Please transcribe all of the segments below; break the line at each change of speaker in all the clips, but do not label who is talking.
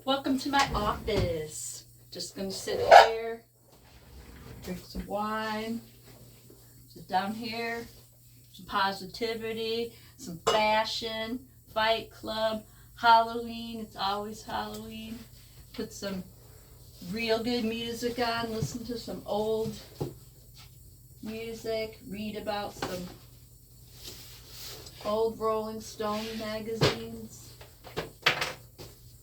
Welcome to my office. Just gonna sit here, drink some wine, sit down here, some positivity, some fashion, Fight Club, Halloween, it's always Halloween. Put some real good music on, listen to some old music, read about some old Rolling Stone magazines.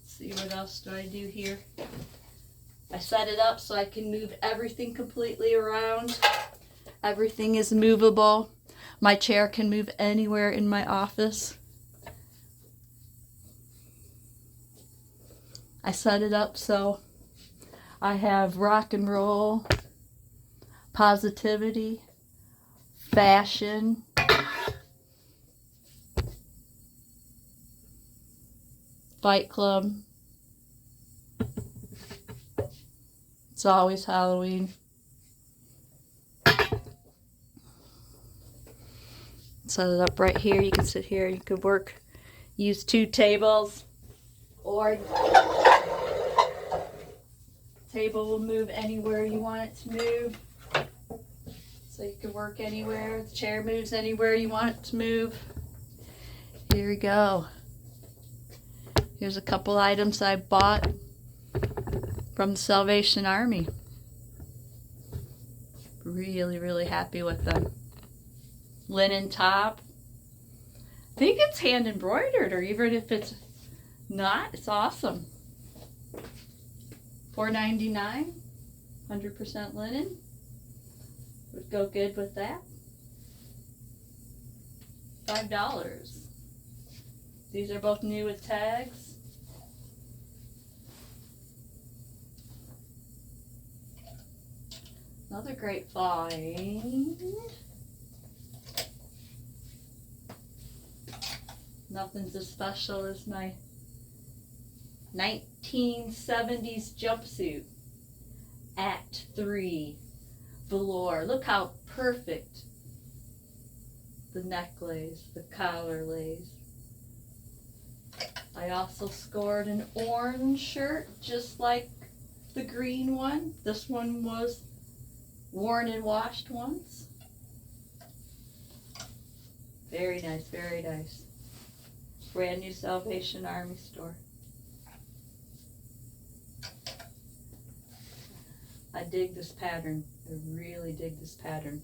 See what else do I do here? I set it up so I can move everything completely around. Everything is movable. My chair can move anywhere in my office. I set it up so I have rock and roll, positivity, fashion, Fight Club. It's always Halloween. Set it up right here. You can sit here. You could work. Use 2 tables, or table will move anywhere you want it to move. So you can work anywhere. The chair moves anywhere you want it to move. Here we go. Here's a couple items I bought from the Salvation Army. Really, really happy with them. Linen top. I think it's hand embroidered, or even if it's not, it's awesome. $4.99, 100% linen. Would go good with that. $5. These are both new with tags. Another great find. Nothing's as special as my 1970s jumpsuit. Act 3 velour. Look how perfect the neck lays, the collar lays. I also scored an orange shirt just like the green one. This one was worn and washed once. Very nice, very nice. Brand new Salvation Army store. I dig this pattern. I really dig this pattern.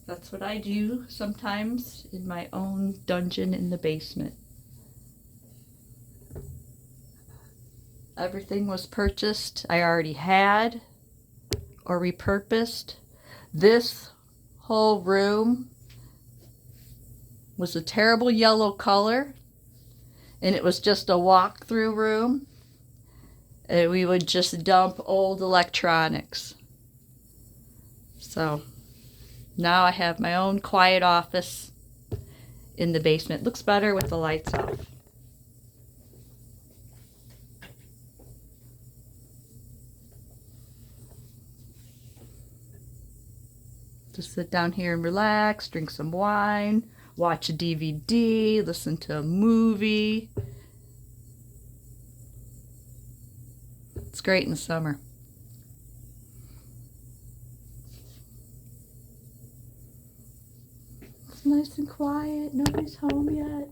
That's what I do sometimes in my own dungeon in the basement. Everything was purchased I already had or repurposed. This whole room was a terrible yellow color, and it was just a walk-through room, and we would just dump old electronics. So now I have my own quiet office in the basement. Looks better with the lights off. Just sit down here and relax, drink some wine, watch a DVD, listen to a movie. It's great in the summer. It's nice and quiet. Nobody's home yet.